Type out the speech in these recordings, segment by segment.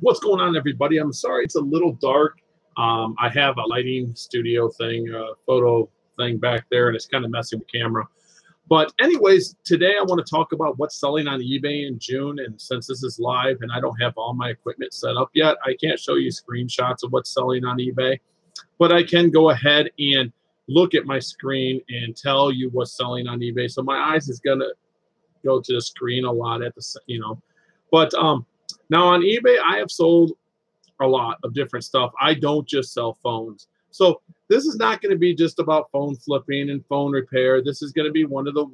What's going on, everybody? I'm sorry it's a little dark. I have a lighting studio thing, photo thing back there, and it's kind of messing with the camera. But anyways, today I want to talk about what's selling on eBay in June. And since this is live and I don't have all my equipment set up yet, I can't show you screenshots of what's selling on eBay. But I can go ahead and look at my screen and tell you what's selling on eBay. So my eyes is going to go to the screen a lot at the, But now on eBay, I have sold a lot of different stuff. I don't just sell phones. So this is not going to be just about phone flipping and phone repair. This is going to be one of the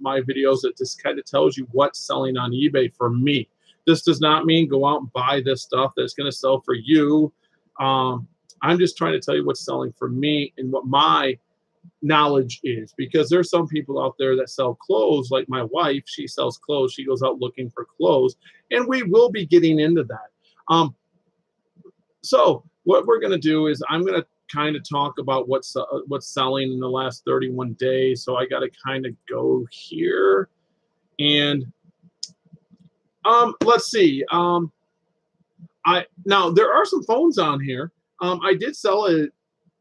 my videos that just kind of tells you what's selling on eBay for me. This does not mean go out and buy this stuff that's going to sell for you. I'm just trying to tell you what's selling for me and what my knowledge is, because there's some people out there that sell clothes, like my wife. She sells clothes. She goes out looking for clothes, and we will be getting into that. So what we're going to do is I'm going to kind of talk about what's selling in the last 31 days. So I got to kind of go here and let's see. Now there are some phones on here. I did sell a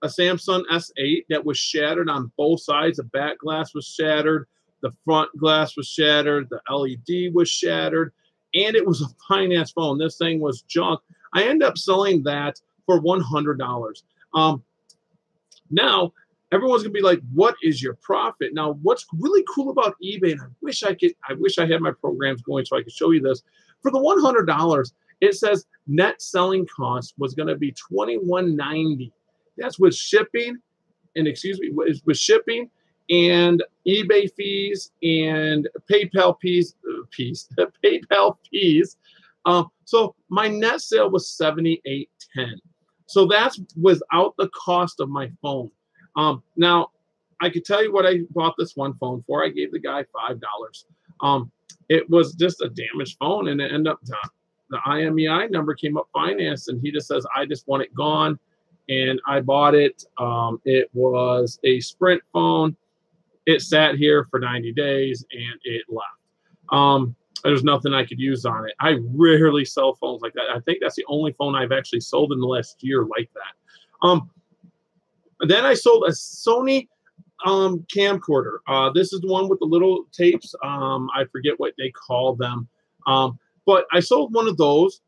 Samsung S8 that was shattered on both sides. The back glass was shattered. The front glass was shattered. The LED was shattered. And it was a finance phone. This thing was junk. I ended up selling that for $100. Now, everyone's going to be like, what is your profit? Now, what's really cool about eBay, and I wish I had my programs going so I could show you this. For the $100, it says net selling cost was going to be $21.90. That's with shipping, and with shipping and eBay fees and PayPal fees. PayPal fees. So my net sale was $78.10. So that's without the cost of my phone. Now, I could tell you what I bought this one phone for. I gave the guy $5. It was just a damaged phone, and it ended up the IMEI number came up financed, and he just says, I just want it gone. And I bought it. It was a Sprint phone. It sat here for 90 days, and it left. There's nothing I could use on it. I rarely sell phones like that. I think that's the only phone I've actually sold in the last year like that. Then I sold a Sony camcorder. This is the one with the little tapes. I forget what they call them. But I sold one of those.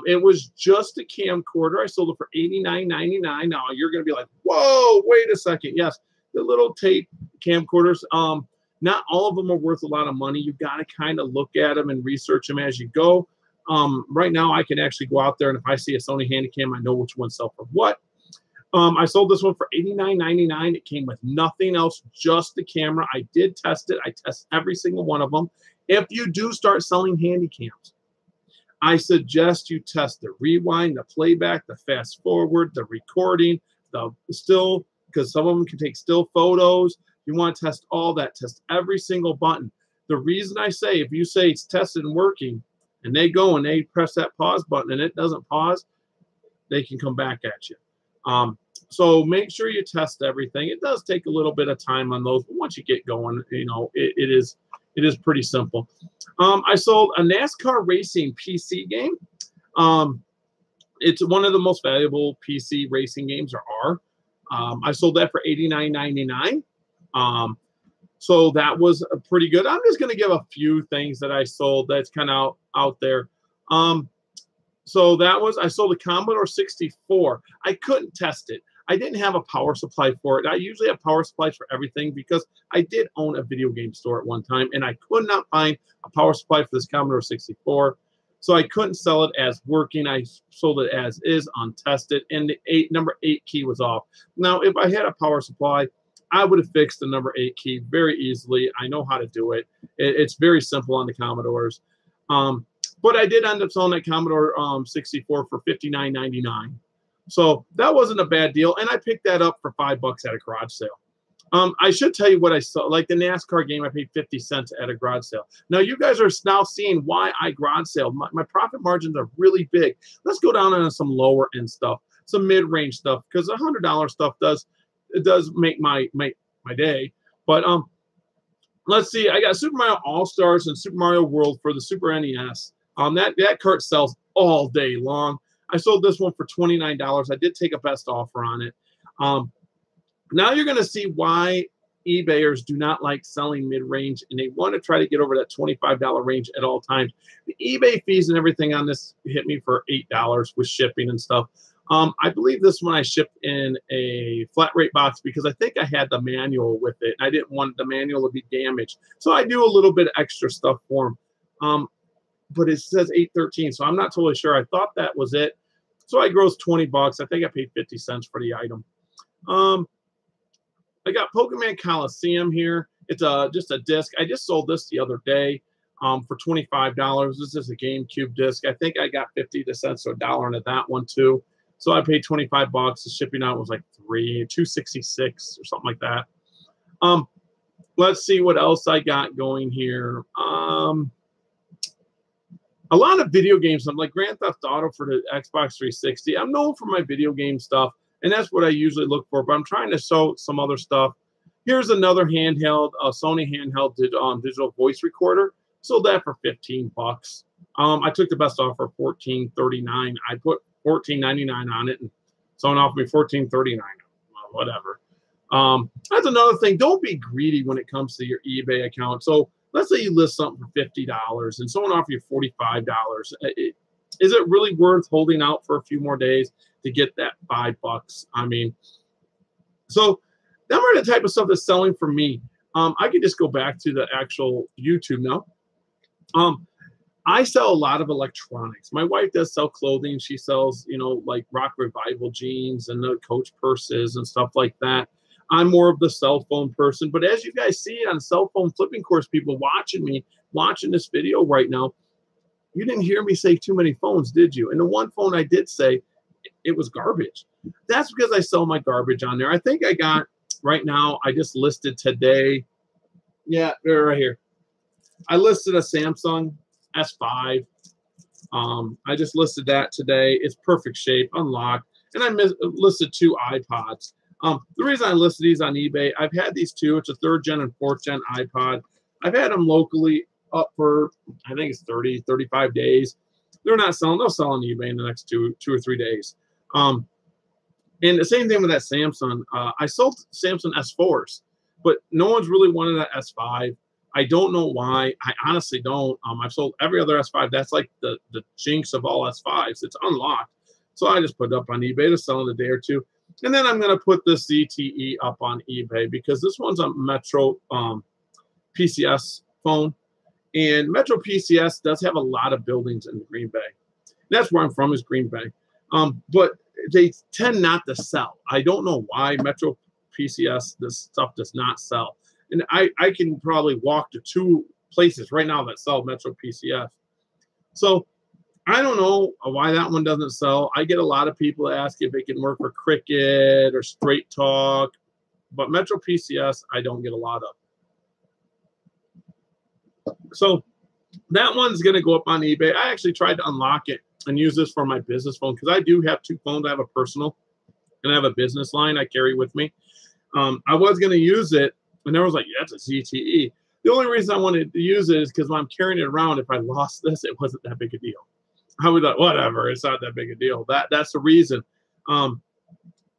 It was just a camcorder. I sold it for $89.99. Now you're going to be like, whoa, wait a second. Yes, the little tape camcorders. Not all of them are worth a lot of money. You've got to kind of look at them and research them as you go. Right now, I can actually go out there, and if I see a Sony Handycam, I know which one sells for what. I sold this one for $89.99. It came with nothing else, just the camera. I did test it. I test every single one of them. If you do start selling Handycams, I suggest you test the rewind, the playback, the fast forward, the recording, the still, because some of them can take still photos. You want to test all that. Test every single button. The reason I say, if you say it's tested and working, and they go and they press that pause button and it doesn't pause, they can come back at you. So make sure you test everything. It does take a little bit of time on those, but once you get going, it is pretty simple. I sold a NASCAR racing PC game. It's one of the most valuable PC racing games there are. I sold that for $89.99. So that was pretty good. I'm just going to give a few things that I sold that's kind of out there. So I sold a Commodore 64. I couldn't test it. I didn't have a power supply for it. I usually have power supplies for everything because I did own a video game store at one time, and I could not find a power supply for this Commodore 64. So I couldn't sell it as working. I sold it as is, untested, and the number 8 key was off. Now, if I had a power supply, I would have fixed the number 8 key very easily. I know how to do it. It's very simple on the Commodores. But I did end up selling that Commodore 64 for $59.99. So that wasn't a bad deal. And I picked that up for $5 at a garage sale. I should tell you what I saw. Like the NASCAR game, I paid 50 cents at a garage sale. Now, you guys are now seeing why I garage sale. My profit margins are really big. Let's go down on some lower end stuff, some mid-range stuff, because $100 stuff does make my day. But let's see. I got Super Mario All-Stars and Super Mario World for the Super NES. That cart sells all day long. I sold this one for $29. I did take a best offer on it. Now you're going to see why eBayers do not like selling mid-range, and they want to try to get over that $25 range at all times. The eBay fees and everything on this hit me for $8 with shipping and stuff. I believe this one I shipped in a flat rate box because I think I had the manual with it. I didn't want the manual to be damaged. So I do a little bit of extra stuff for them. But it says $8.13, so I'm not totally sure. I thought that was it. So I grossed 20 bucks. I think I paid 50 cents for the item. I got Pokemon Coliseum here. It's just a disc. I just sold this the other day for $25. This is a GameCube disc. I think I got 50 cents or $1 into that one too. So I paid 25 bucks. The shipping out was like $2.66 or something like that. Let's see what else I got going here. A lot of video games. I'm like Grand Theft Auto for the Xbox 360. I'm known for my video game stuff, and that's what I usually look for. But I'm trying to show some other stuff. Here's another handheld, Sony handheld digital voice recorder. Sold that for 15 bucks. I took the best offer, $14.39. I put $14.99 on it, and someone offered me $14.39. Well, whatever. That's another thing. Don't be greedy when it comes to your eBay account. So let's say you list something for $50 and someone offers you $45. Is it really worth holding out for a few more days to get that $5? I mean, so that are the type of stuff that's selling for me. I could just go back to the actual YouTube now. I sell a lot of electronics. My wife does sell clothing. She sells, you know, like Rock Revival jeans and the Coach purses and stuff like that. I'm more of the cell phone person. But as you guys see on cell phone flipping course, people watching me, watching this video right now, you didn't hear me say too many phones, did you? And the one phone I did say, it was garbage. That's because I sell my garbage on there. I think I got, right now, I just listed today. Yeah, they're right here. I listed a Samsung S5. I just listed that today. It's perfect shape, unlocked. And I listed 2 iPods. The reason I listed these on eBay, I've had these 2. It's a 3rd gen and 4th gen iPod. I've had them locally up for, I think it's 30, 35 days. They're not selling. They'll sell on eBay in the next two or 3 days. And the same thing with that Samsung. I sold Samsung S4s, but no one's really wanted that S5. I don't know why. I honestly don't. I've sold every other S5. That's like the jinx of all S5s. It's unlocked. So I just put it up on eBay to sell in a day or 2. And then I'm going to put this ZTE up on eBay because this one's a Metro PCS phone. And Metro PCS does have a lot of buildings in Green Bay. That's where I'm from, is Green Bay. But they tend not to sell. I don't know why Metro PCS, this stuff does not sell. And I can probably walk to 2 places right now that sell Metro PCS. So I don't know why that one doesn't sell. I get a lot of people ask if it can work for Cricket or Straight Talk, but Metro PCS, I don't get a lot of. So that one's going to go up on eBay. I actually tried to unlock it and use this for my business phone because I do have 2 phones. I have a personal and I have a business line I carry with me. I was going to use it, and everyone's like, yeah, that's a ZTE. The only reason I wanted to use it is because when I'm carrying it around, if I lost this, it wasn't that big a deal. I was like, whatever, it's not that big a deal. That's the reason.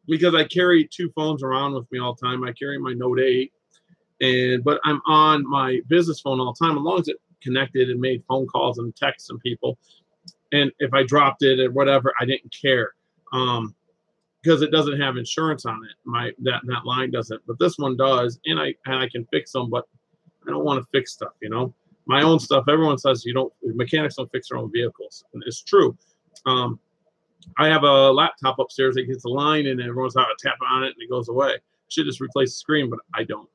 Because I carry 2 phones around with me all the time. I carry my Note 8, but I'm on my business phone all the time, as long as it connected and made phone calls and texts and people. And if I dropped it or whatever, I didn't care. Because it doesn't have insurance on it. That line doesn't, but this one does, and I can fix them, but I don't want to fix stuff, you know. My own stuff, everyone says mechanics don't fix their own vehicles. And it's true. I have a laptop upstairs that gets a line and everyone's out to tap on it and it goes away. Should just replace the screen, but I don't.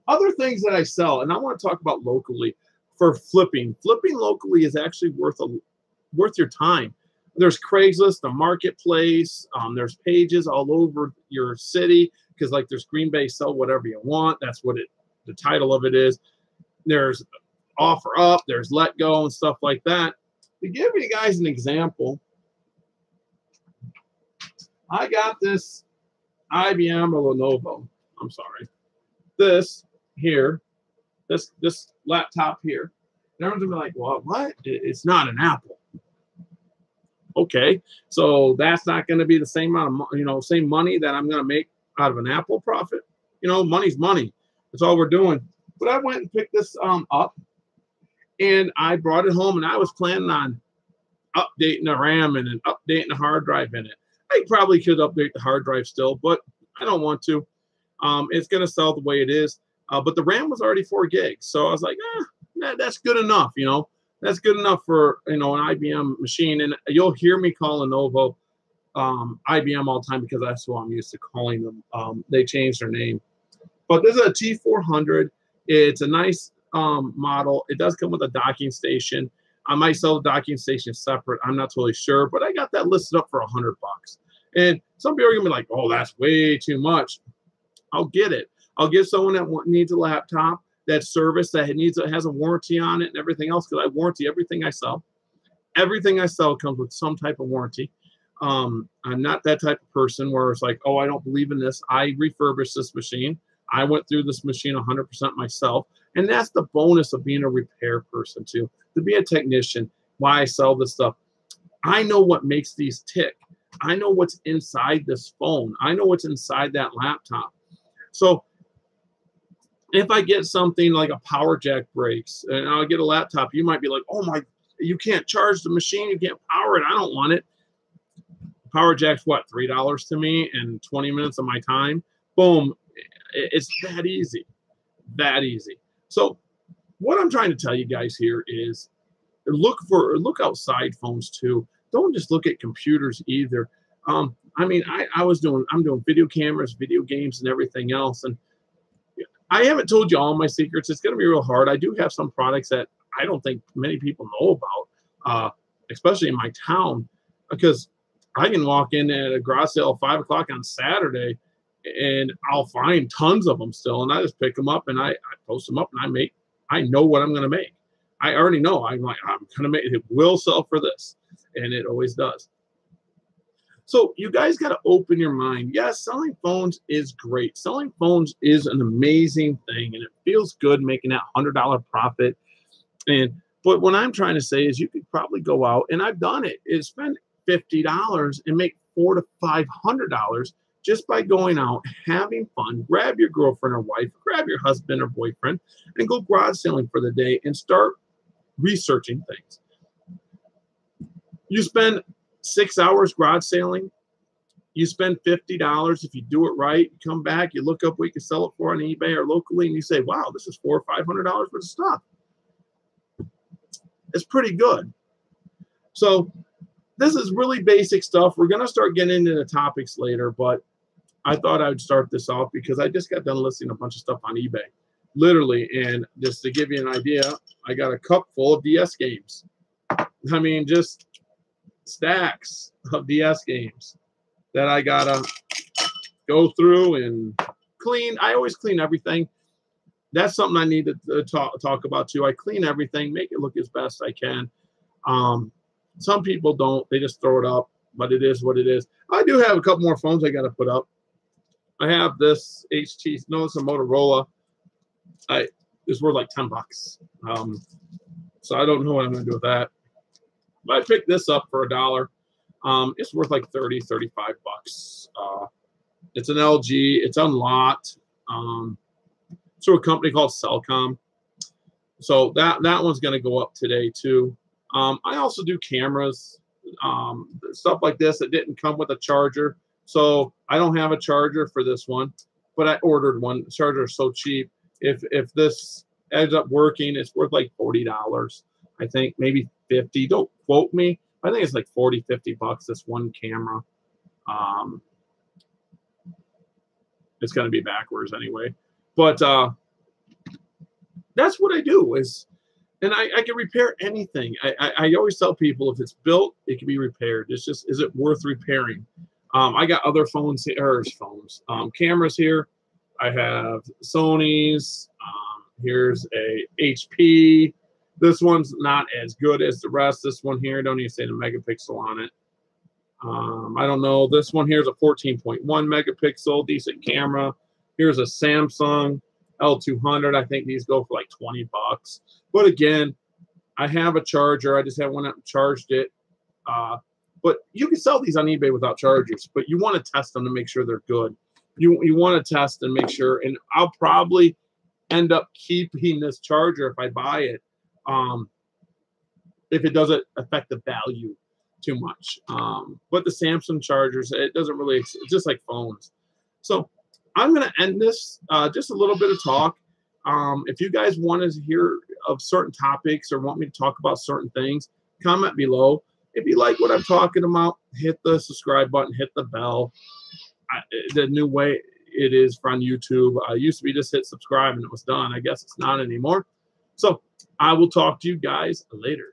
Other things that I sell, and I want to talk about locally for flipping. Flipping locally is actually worth your time. There's Craigslist, the marketplace. There's pages all over your city because, like, there's Green Bay Sell Whatever You Want. That's what the title of it is. There's Offer Up, there's Let Go and stuff like that. To give you guys an example, I got this IBM or Lenovo. I'm sorry. This here, this laptop here. And everyone's gonna be like, well, what? It's not an Apple. Okay, so that's not going to be the same amount of same money that I'm going to make out of an Apple profit. Money's money. That's all we're doing. But I went and picked this up, and I brought it home, and I was planning on updating the RAM and then updating the hard drive in it. I probably could update the hard drive still, but I don't want to. It's going to sell the way it is. But the RAM was already 4 gigs. So I was like, that's good enough, That's good enough for, an IBM machine. And you'll hear me call Lenovo IBM all the time because that's who I'm used to calling them. They changed their name. But this is a T400. It's a nice model. It does come with a docking station. I might sell the docking station separate. I'm not totally sure, but I got that listed up for $100. And some people are gonna be like, "Oh, that's way too much." I'll get it. I'll give someone that needs a laptop, that service that has a warranty on it and everything else, because I warranty everything I sell. Everything I sell comes with some type of warranty. I'm not that type of person where it's like, "Oh, I don't believe in this." I refurbished this machine. I went through this machine 100% myself. And that's the bonus of being a repair person too, to be a technician, why I sell this stuff. I know what makes these tick. I know what's inside this phone. I know what's inside that laptop. So if I get something like a power jack breaks and I'll get a laptop, you might be like, "Oh my, you can't charge the machine. You can't power it. I don't want it." Power jack's what, $3 to me and 20 minutes of my time. Boom. It's that easy. That easy. So what I'm trying to tell you guys here is look outside phones too. Don't just look at computers either. I'm doing video cameras, video games, and everything else. And I haven't told you all my secrets. It's going to be real hard. I do have some products that I don't think many people know about, especially in my town, because I can walk in at a garage sale at 5 o'clock on Saturday, and I'll find tons of them still, and I just pick them up and I post them up, and I know what I'm going to make. I already know. I'm going to make it. Will sell for this, and it always does. So you guys got to open your mind. Yes, selling phones is great. Selling phones is an amazing thing, and it feels good making that $100 profit. But what I'm trying to say is you could probably go out, and I've done it, is spend $50 and make $400 to $500 just by going out, having fun. Grab your girlfriend or wife, grab your husband or boyfriend, and go garage selling for the day and start researching things. You spend 6 hours garage selling. You spend $50. If you do it right, you come back, you look up what you can sell it for on eBay or locally, and you say, "Wow, this is $400 or $500 worth of stuff." It's pretty good. So this is really basic stuff. We're going to start getting into the topics later, but I thought I would start this off because I just got done listing a bunch of stuff on eBay, literally. And just to give you an idea, I got a cup full of DS games. I mean, just stacks of DS games that I got to go through and clean. I always clean everything. That's something I need to talk about too. I clean everything, make it look as best I can. Some people don't. They just throw it up, but it is what it is. I do have a couple more phones I got to put up. I have this it's a Motorola. It's worth like $10. So I don't know what I'm going to do with that. But I picked this up for $1. It's worth like 30, 35 bucks. It's an LG. It's unlocked. Through a company called Cellcom. So that one's going to go up today too. I also do cameras, stuff like this that didn't come with a charger. So I don't have a charger for this one, but I ordered one. The charger is so cheap. If this ends up working, it's worth like $40. I think maybe 50. Don't quote me. I think it's like 40, 50 bucks, this one camera. It's going to be backwards anyway. But that's what I do and I can repair anything. I always tell people if it's built, it can be repaired. It's just, is it worth repairing? I got other phones here, cameras here. I have Sony's. Here's a HP. This one's not as good as the rest. This one here, don't even say the megapixel on it. I don't know. This one here is a 14.1 megapixel, decent camera. Here's a Samsung L200. I think these go for like 20 bucks. But again, I have a charger. I just haven't went out and charged it. But you can sell these on eBay without charges, but you want to test them to make sure they're good. You want to test and make sure, and I'll probably end up keeping this charger if I buy it, if it doesn't affect the value too much. But the Samsung chargers, it doesn't really, it's just like phones. So I'm going to end this, just a little bit of talk. If you guys want to hear of certain topics or want me to talk about certain things, comment below. If you like what I'm talking about, hit the subscribe button, hit the bell. The new way it is from YouTube. Used to be just hit subscribe and it was done. I guess it's not anymore. So I will talk to you guys later.